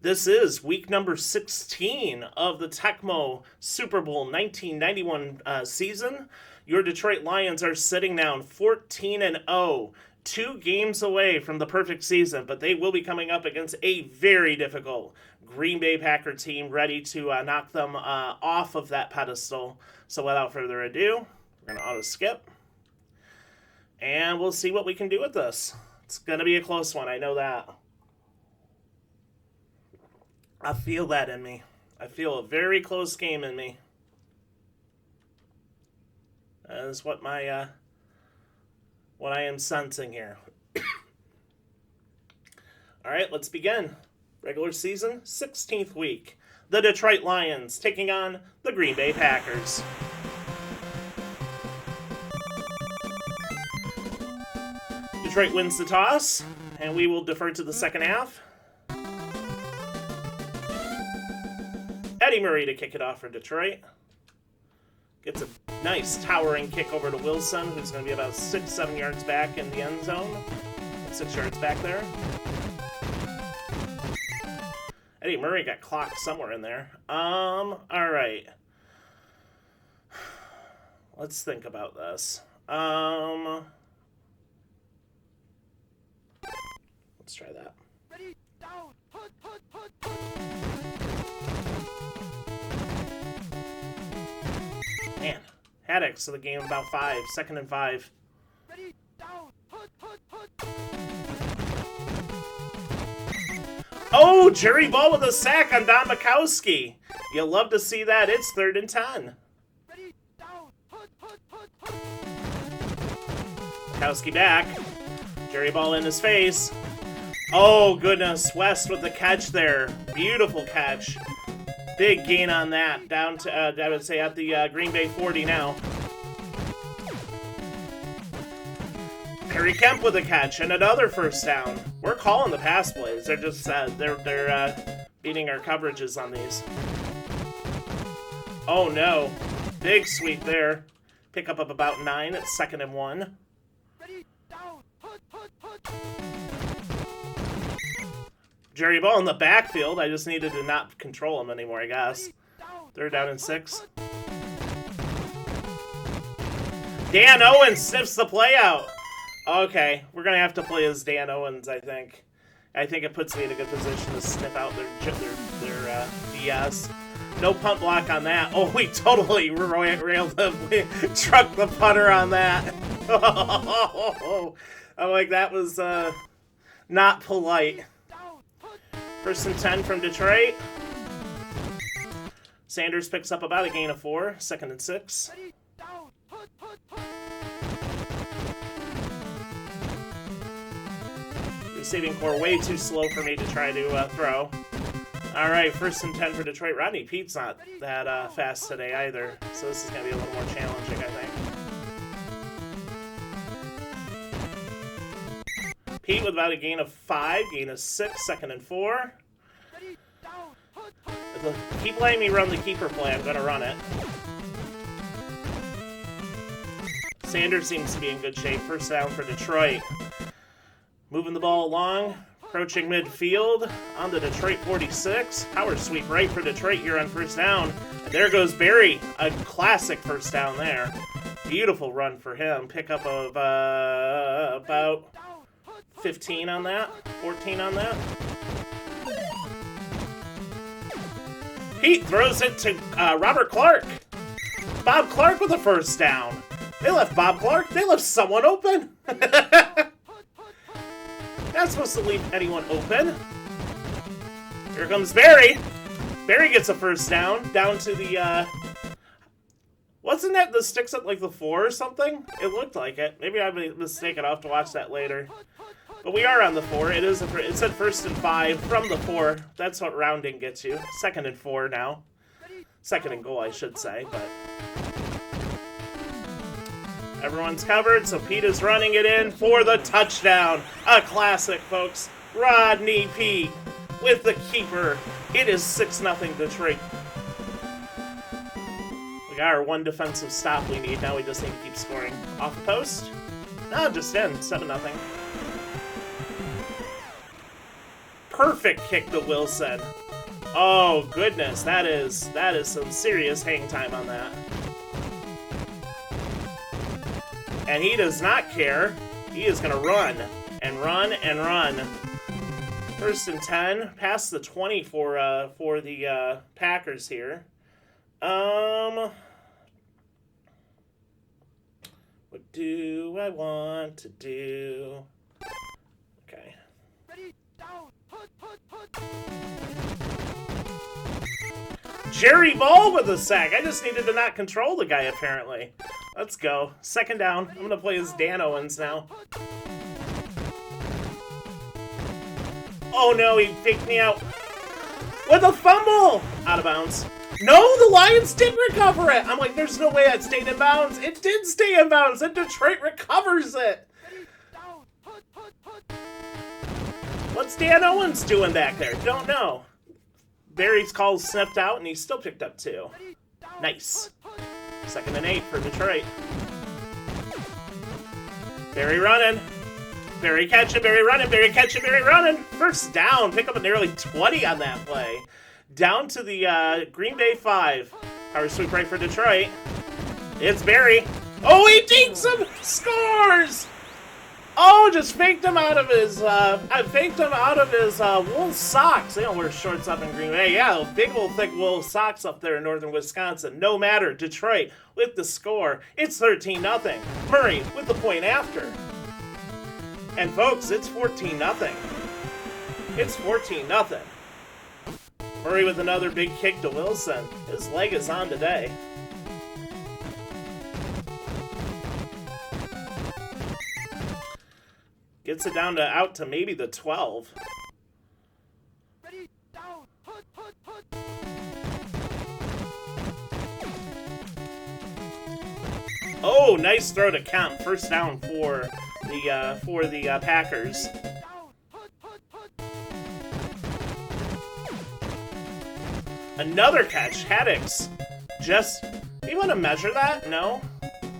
This is week number 16 of the Tecmo Super Bowl 1991 season. Your Detroit Lions are sitting down 14-0, 2 games away from the perfect season, but they will be coming up against a very difficult Green Bay Packer team ready to knock them off of that pedestal. So without further ado, we're going to auto-skip, and we'll see what we can do with this. It's going to be a close one, I know that. I feel that in me. I feel a very close game in me. That is what my what I am sensing here. All right, let's begin. Regular season, 16th week. The Detroit Lions taking on the Green Bay Packers. Detroit wins the toss, and we will defer to the second half. Eddie Murray to kick it off for Detroit. Gets a nice towering kick over to Wilson, who's going to be about 6-7 yards back in the end zone. 6 yards back there. Eddie Murray got clocked somewhere in there. All right. Let's think about this. Let's try that. Ready, down, put. Man, Haddix to the game about 5, 2nd and 5. Ready, down, put. Oh, Jerry Ball with a sack on Don Mikowski. You'll love to see that. It's 3rd and 10. Ready, down, put. Mikowski back. Jerry Ball in his face. Oh, goodness. West with the catch there. Beautiful catch. Big gain on that, down to, I would say, at the Green Bay 40 now. Harry Kemp with a catch and another first down. We're calling the pass plays. They're just, they're beating our coverages on these. Oh, no. Big sweep there. Pick up of about 9 at 2nd and 1. Ready, down, put. Jerry Ball in the backfield. I just needed to not control him anymore, I guess. 3rd down and 6. Dan Owens sniffs the play out. Okay, we're going to have to play as Dan Owens, I think. I think it puts me in a good position to sniff out their BS. No punt block on that. Oh, we totally railed him. We trucked the punter on that. I'm like, that was not polite. 1st and 10 from Detroit. Sanders picks up about a gain of 4. 2nd and 6. Receiving core way too slow for me to try to throw. All right, 1st and 10 for Detroit. Rodney Pete's not that fast today either, so this is going to be a little more challenging, I think. Pete with about a gain of 5, gain of 6, 2nd and 4. Keep letting me run the keeper play. I'm going to run it. Sanders seems to be in good shape. 1st down for Detroit. Moving the ball along. Approaching midfield on the Detroit 46. Power sweep right for Detroit here on 1st down. And there goes Barry. A classic 1st down there. Beautiful run for him. Pickup of about 15 on that. 14 on that. Pete throws it to Robert Clark. Bob Clark with a 1st down. They left Bob Clark. They left someone open. Not supposed to leave anyone open. Here comes Barry. Barry gets a 1st down to the, wasn't that the sticks at like the 4 or something? It looked like it. Maybe I'm mistaken. I'll have to watch that later. But we are on the 4. It said 1st and 5 from the 4. That's what rounding gets you. 2nd and 4 now. 2nd and goal, I should say, but everyone's covered, so Pete is running it in for the touchdown. A classic, folks. Rodney Pete with the keeper. It is 6-0 Detroit. We got our 1 defensive stop we need. Now we just need to keep scoring. Off the post? No, just in. 7-0. perfect kick to Wilson. Oh goodness, that is some serious hang time on that. And he does not care. He is gonna run and run and run. 1st and 10, past the 20 for the Packers here. What do I want to do? Okay. Jerry Ball with the sack. I just needed to not control the guy, apparently. Let's go. 2nd down. I'm going to play as Dan Owens now. Oh no, he faked me out. With a fumble! Out of bounds. No, the Lions did recover it! I'm like, there's no way that stayed in bounds. It did stay in bounds, and Detroit recovers it! What's Dan Owens doing back there? Don't know. Barry's call sniffed out, and he still picked up 2. Nice. 2nd and 8 for Detroit. Barry running. Barry catching, Barry running, Barry catching, Barry running. 1st down. Pick up a nearly 20 on that play. Down to the Green Bay 5. Power sweep right for Detroit. It's Barry. Oh, he dinks him! Scores! Oh, just faked him out of his, wool socks. They don't wear shorts up in Green Bay. Yeah, big old thick wool socks up there in northern Wisconsin. No matter. Detroit with the score. It's 13-0. Murray with the point after. And folks, it's 14-0. It's 14-0. Murray with another big kick to Wilson. His leg is on today. Gets it down to out to maybe the 12. Oh, nice throw to Kemp. 1st down for the Packers. Another catch, Haddix. Just, do you want to measure that? No?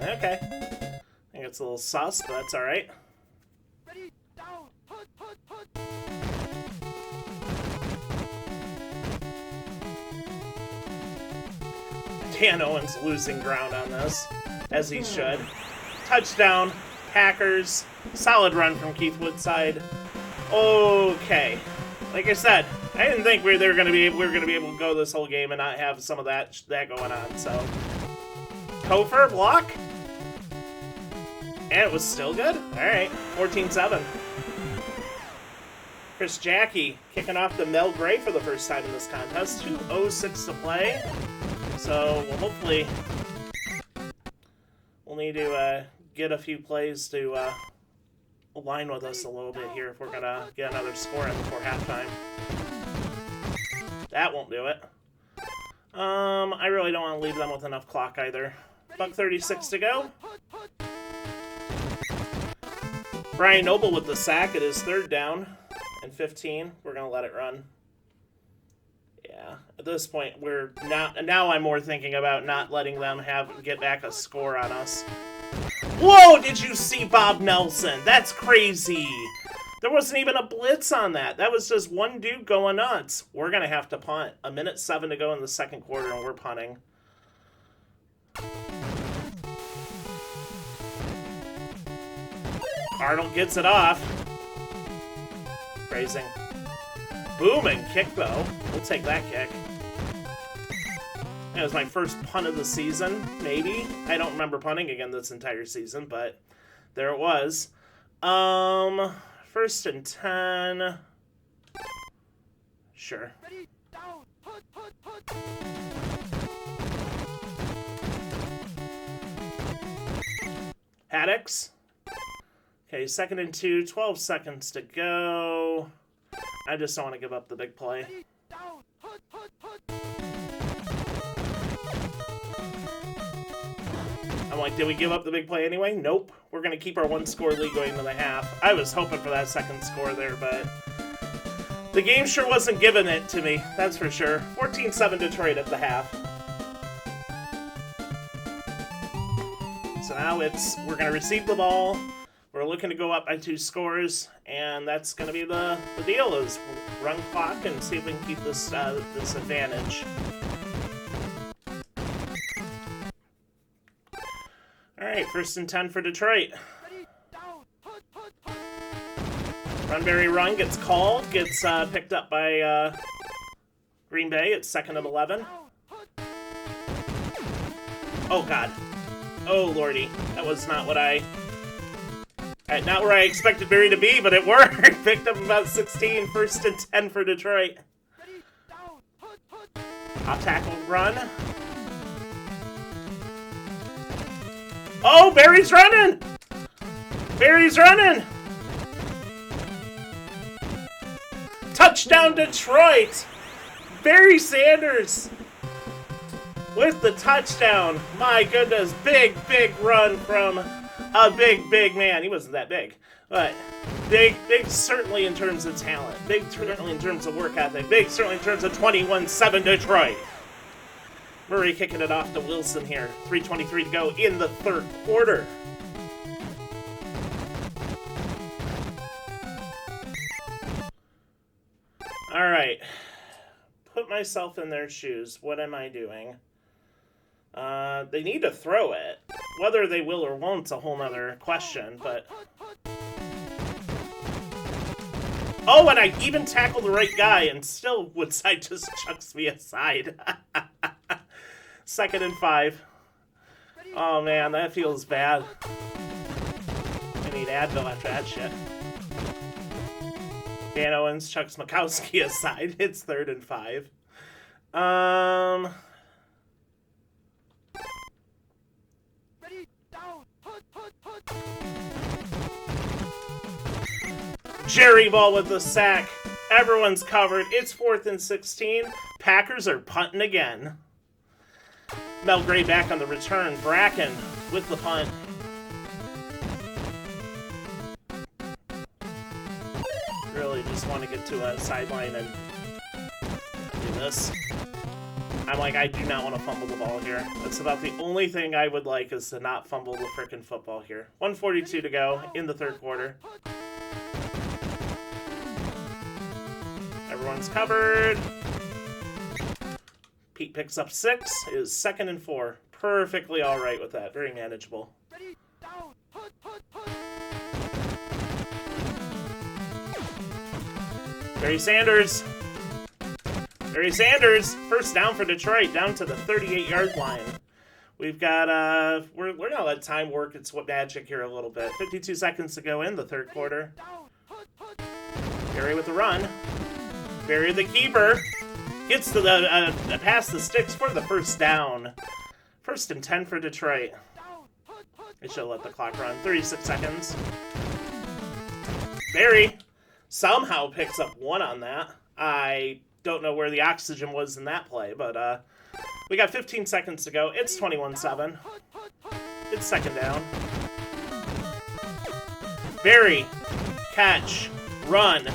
Okay. I think it's a little sus, but that's alright. Dan Owens losing ground on this, as he should. Touchdown, Packers. Solid run from Keith Woodside. Okay. Like I said, I didn't think we were going to be able to go this whole game and not have some of that going on. So, Kofer block, and it was still good. All right, 14-7. Chris Jackie kicking off to Mel Gray for the first time in this contest. 2:06 to play. So hopefully we'll need to get a few plays to align with us a little bit here if we're gonna get another score in before halftime. That won't do it. I really don't want to leave them with enough clock either. $1:36 to go. Brian Noble with the sack. It is 3rd down and 15. We're gonna let it run. Yeah, at this point we're not. Now I'm more thinking about not letting them get back a score on us. Whoa! Did you see Bob Nelson? That's crazy. There wasn't even a blitz on that. That was just one dude going nuts. We're gonna have to punt. 1:07 to go in the 2nd quarter, and we're punting. Arnold gets it off. Phrasing. Booming kick, though. We'll take that kick. It was my first punt of the season, maybe. I don't remember punting again this entire season, but there it was. 1st and 10. Sure. Haddix. Okay, 2nd and 2, 12 seconds to go. I just don't want to give up the big play. I'm like, did we give up the big play anyway? Nope. We're going to keep our 1-score lead going into the half. I was hoping for that 2nd score there, but the game sure wasn't giving it to me. That's for sure. 14-7 Detroit at the half. So now we're going to receive the ball. We're looking to go up by 2 scores, and that's going to be the deal, is run clock and see if we can keep this, this advantage. All right, 1st and 10 for Detroit. Runberry run gets called, gets picked up by Green Bay. It's 2nd and 11. Oh, God. Oh, lordy. That was not what not where I expected Barry to be, but it worked. Picked up about 16. 1st and 10 for Detroit. Off tackle run. Oh, Barry's running! Barry's running! Touchdown, Detroit! Barry Sanders with the touchdown. My goodness, big run from a big man. He wasn't that big, but big certainly in terms of talent. Big certainly in terms of work ethic. Big certainly in terms of 21-7 Detroit. Murray kicking it off to Wilson here. 3:23 to go in the 3rd quarter. All right. Put myself in their shoes. What am I doing? They need to throw it. Whether they will or won't's a whole nother question, but... Oh, and I even tackled the right guy, and still Woodside just chucks me aside. 2nd and 5. Oh, man, that feels bad. I need Advil after that shit. Dan Owens chucks Mikowski aside. It's 3rd and 5. Jerry Ball with the sack. Everyone's covered. It's 4th and 16. Packers are punting again. Mel Gray back on the return. Bracken with the punt. Really just want to get to a sideline and do this. I'm like, I do not want to fumble the ball here. That's about the only thing I would like, is to not fumble the frickin' football here. 1:42 to go in the 3rd quarter. Everyone's covered. Pete picks up 6. Is 2nd and 4. Perfectly all right with that. Very manageable. Barry Sanders. Barry Sanders. 1st down for Detroit. Down to the 38-yard line. We've got, we're going to let time work its magic here a little bit. 52 seconds to go in the 3rd quarter. Barry with the run. Barry the keeper. Gets to the past the sticks for the 1st down. 1st and 10 for Detroit. They should let the clock run. 36 seconds. Barry somehow picks up 1 on that. I don't know where the oxygen was in that play, but we got 15 seconds to go. It's 21-7. It's 2nd down. Barry, catch, run,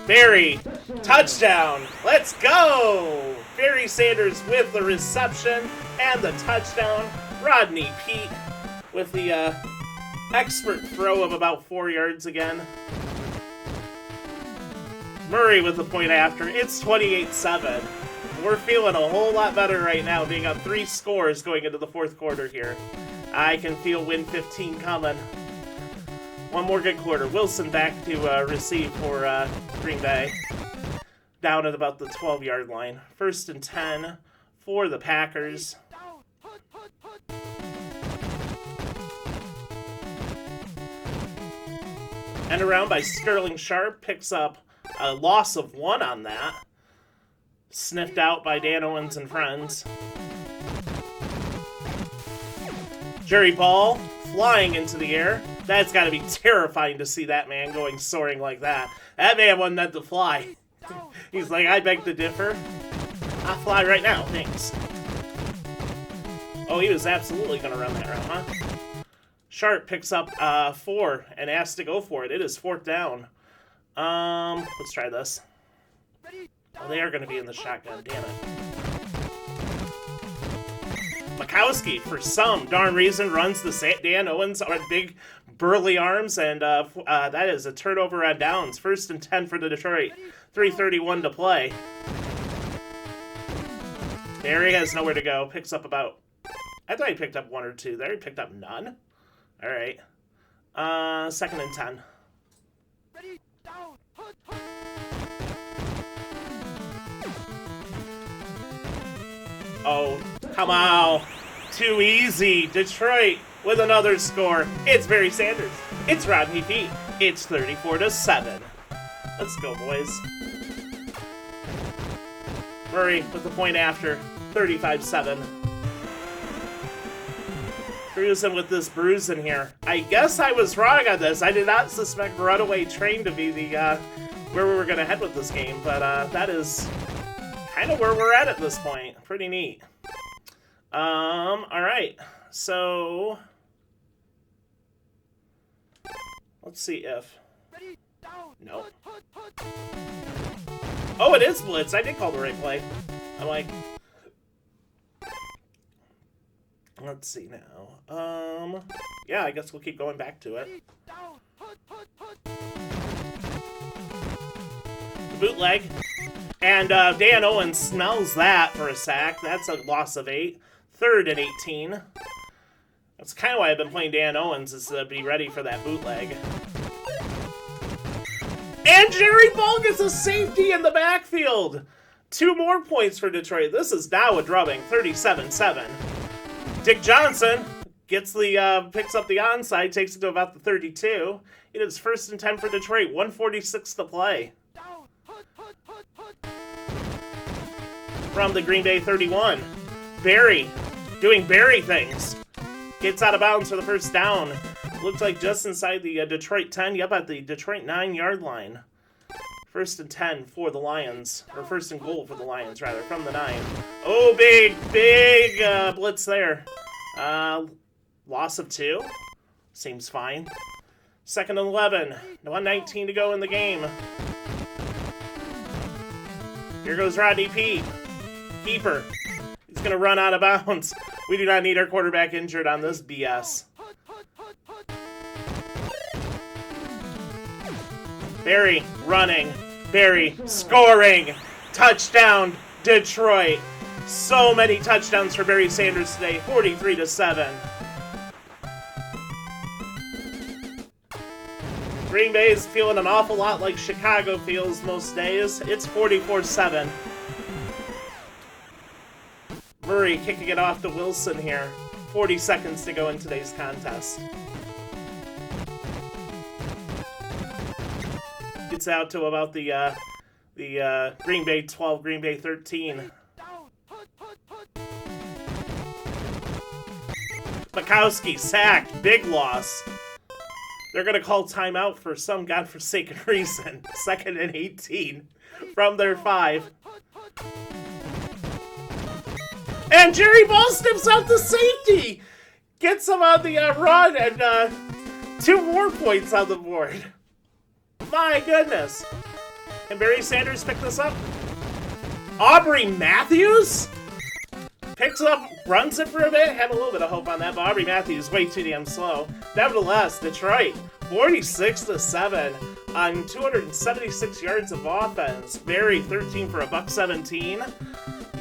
Barry, touchdown. Let's go. Barry Sanders with the reception and the touchdown. Rodney Peete with the expert throw of about 4 yards again. Murray with the point after. It's 28-7. We're feeling a whole lot better right now, being up 3 scores going into the 4th quarter here. I can feel win 15 coming. One more good quarter. Wilson back to receive for Green Bay. Down at about the 12-yard line. 1st and 10 for the Packers. And around by Sterling Sharpe. Picks up a loss of 1 on that. Sniffed out by Dan Owens and friends. Jerry Ball flying into the air. That's got to be terrifying to see that man going soaring like that. That man wasn't meant to fly. He's like, I beg to differ. I'll fly right now, thanks. Oh, he was absolutely going to run that route, huh? Sharpe picks up 4 and asks to go for it. It is 4th down. Let's try this. Oh, they are going to be in the shotgun, damn it. Mikowski, for some darn reason, runs the Dan Owens on a big Burley arms, and that is a turnover on downs. 1st and 10 for the Detroit. 3:31 to play. Barry has nowhere to go. Picks up about... I thought he picked up 1 or 2 there. He picked up none. All right. 2nd and 10. Oh, come on. Too easy. Detroit with another score. It's Barry Sanders. It's Rodney Pete. It's 34-7. Let's go, boys. Murray with the point after. 35-7. Cruising with this bruising here. I guess I was wrong on this. I did not suspect Runaway Train to be the where we were going to head with this game, but that is kind of where we're at this point. Pretty neat. All right. So let's see if... No. Oh, it is blitz. I did call the right play. I'm like... Let's see now. Yeah, I guess we'll keep going back to it. Bootleg. And Dan Owens smells that for a sack. That's a loss of 8. 3rd and 18. That's kind of why I've been playing Dan Owens, is to be ready for that bootleg. And Jerry Ball gets a safety in the backfield. 2 more points for Detroit. This is now a drubbing. 37-7. Dick Johnson gets the picks up the onside, takes it to about the 32. It is 1st and 10 for Detroit. 1:46 to play. From the Green Bay 31. Barry doing Barry things. Gets out of bounds for the 1st down. Looks like just inside the Detroit 10. Yep, at the Detroit 9-yard line. 1st and 10 for the Lions. Or 1st and goal for the Lions, rather, from the 9. Oh, big blitz there. Loss of 2. Seems fine. 2nd and 11. 1:19 to go in the game. Here goes Rodney P. Keeper. He's going to run out of bounds. We do not need our quarterback injured on this BS. Barry running. Barry scoring. Touchdown, Detroit. So many touchdowns for Barry Sanders today. 43-7. Green Bay is feeling an awful lot like Chicago feels most days. It's 44-7. Murray kicking it off to Wilson here. 40 seconds to go in today's contest. Gets out to about the Green Bay 12, Green Bay 13. Bukowski sacked, big loss. They're going to call timeout for some godforsaken reason. 2nd and 18 from their 5. And Jerry Ball snips out the safety. Gets him on the run, and 2 more points on the board. My goodness. Can Barry Sanders pick this up? Aubrey Matthews? Picks it up, runs it for a bit. Had a little bit of hope on that, but Aubrey Matthews way too damn slow. Nevertheless, Detroit, 46-7 on 276 yards of offense. Barry, 13 for $117.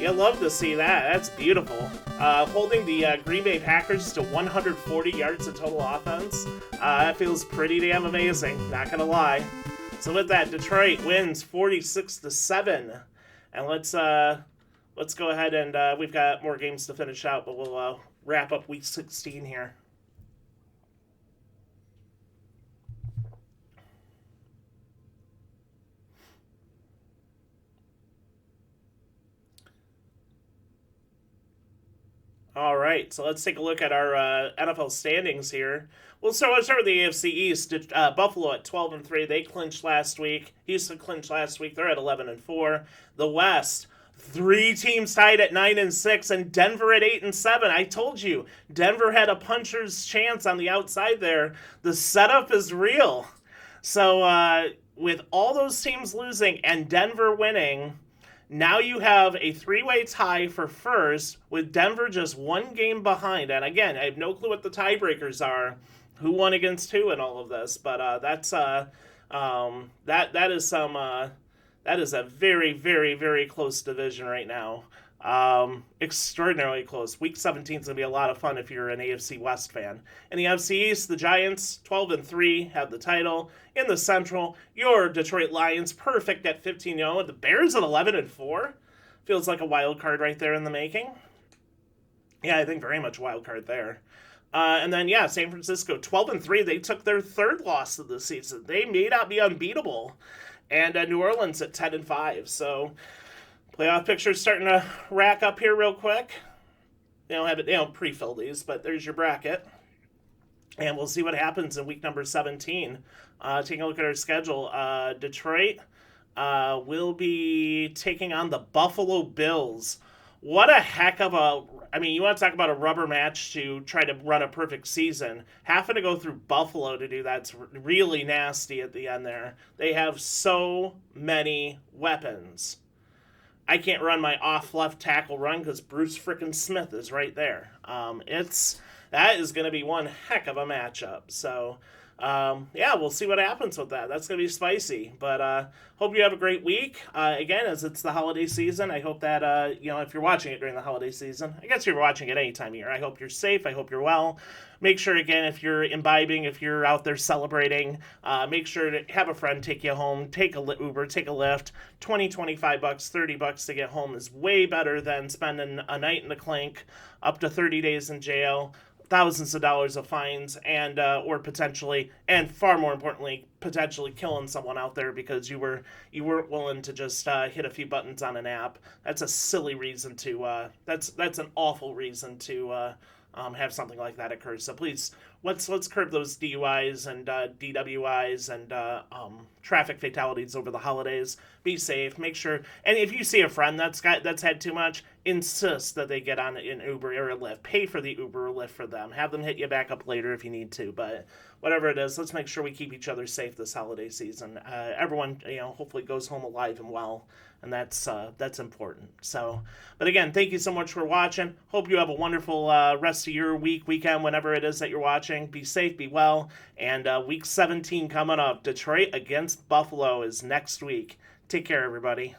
You love to see that. That's beautiful. Holding the Green Bay Packers to 140 yards of total offense. That feels pretty damn amazing, not gonna lie. So with that, Detroit wins 46-7. And let's go ahead and we've got more games to finish out, but we'll wrap up Week 16 here. All right, so let's take a look at our NFL standings here. Let's start with the AFC East. Buffalo at 12-3. They clinched last week. Houston clinched last week. They're at 11-4. The West, 3 teams tied at 9-6, and Denver at 8-7. I told you, Denver had a puncher's chance on the outside there. The setup is real. So with all those teams losing and Denver winning, now you have a 3-way tie for first, with Denver just 1 game behind. And again, I have no clue what the tiebreakers are. who won against who in all of this. But that is some that is a very, very, very close division right now. Extraordinarily close. Week 17 is going to be a lot of fun if you're an AFC West fan. In the NFC East, the Giants, 12-3, have the title. In the Central, your Detroit Lions, perfect at 15-0. The Bears at 11-4. Feels like a wild card right there in the making. Yeah, I think very much wild card there. And then, yeah, San Francisco, 12-3. They took their third loss of the season. They may not be unbeatable. And New Orleans at 10-5. So playoff picture's starting to rack up here real quick. They don't pre-fill these, but there's your bracket. And we'll see what happens in week number 17. Taking a look at our schedule. Detroit will be taking on the Buffalo Bills. What a heck of a... I mean, you want to talk about a rubber match to try to run a perfect season. Having to go through Buffalo to do that's really nasty at the end there. They have so many weapons. I can't run my off left tackle run because Bruce frickin' Smith is right there. That is going to be one heck of a matchup. So, yeah, we'll see what happens with that. That's going to be spicy. But hope you have a great week. Again, as it's the holiday season, I hope that, if you're watching it during the holiday season, I guess you're watching it any time of year. I hope you're safe. I hope you're well. Make sure, again, if you're imbibing, if you're out there celebrating, make sure to have a friend take you home, take a Uber, take a Lyft. $20, $25, $30 to get home is way better than spending a night in the clink, up to 30 days in jail, thousands of dollars of fines, and or potentially, and far more importantly, potentially killing someone out there because you weren't willing to just hit a few buttons on an app. That's a silly reason to. That's an awful reason to have something like that occur. So please, let's curb those DUIs and DWIs and traffic fatalities over the holidays. Be safe. Make sure, and if you see a friend that's had too much, insist that they get on an Uber or a Lyft. Pay for the Uber or Lyft for them. Have them hit you back up later if you need to. But whatever it is, let's make sure we keep each other safe this holiday season. Everyone, hopefully goes home alive and well, and that's important. So, but again, thank you so much for watching. Hope you have a wonderful rest of your weekend, whenever it is that you're watching. Be safe, be well, and week 17 coming up. Detroit against Buffalo is next week. Take care, everybody.